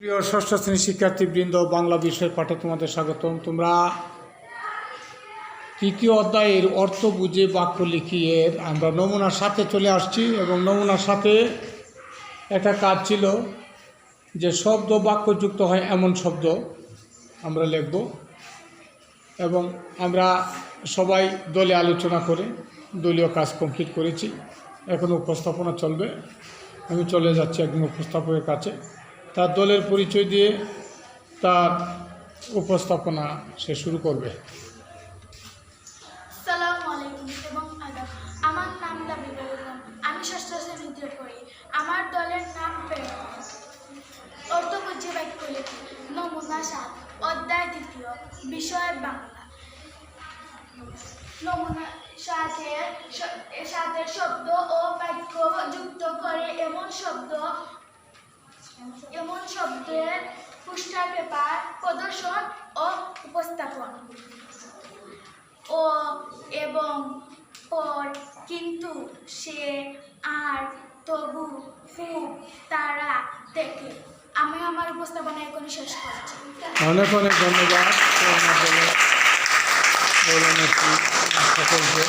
প্রিয় ষষ্ঠ শ্রেণীর শিক্ষার্থীবৃন্দ, বাংলা বিষয়ের পাঠে তোমাদের স্বাগতম। তোমরা তৃতীয় অধ্যায়ের অর্থ বুঝে বাক্য লিখিয়ে আমরা নমুনার সাথে চলে আসছি এবং নমুনার সাথে একটা কাজ ছিল যে শব্দ বাক্যযুক্ত হয় এমন শব্দ আমরা লিখব এবং আমরা সবাই দলে আলোচনা করে দলীয় কাজ কমপ্লিট করেছি। এখন উপস্থাপনা চলবে। আমি চলে যাচ্ছি একজন উপস্থাপকের কাছে, তার দলের পরিচয় দিয়ে তার উপস্থাপনা সে শুরু করবে। আসসালামু আলাইকুম এবং আদাব। আমার নাম লাবিবা বেগম। আমি ষষ্ঠ শ্রেণীতে পড়ি। আমার দলের নাম অর্থ বুঝে বাক্য লিখি। নমুনা ৭, অধ্যায় ২, বিষয় বাংলা। নমুনা ৭-এর শব্দ ও বাক্য যুক্ত করে এমন শব্দের পৃষ্ঠা পেপার প্রদর্শন ও উপস্থাপন। ও এবং পর, কিন্তু, সে, আর, তবু, খুব, তারা, থেকে। আমি আমার উপস্থাপনা এখনই শেষ করছি। অনেক অনেক ধন্যবাদ সকলকে।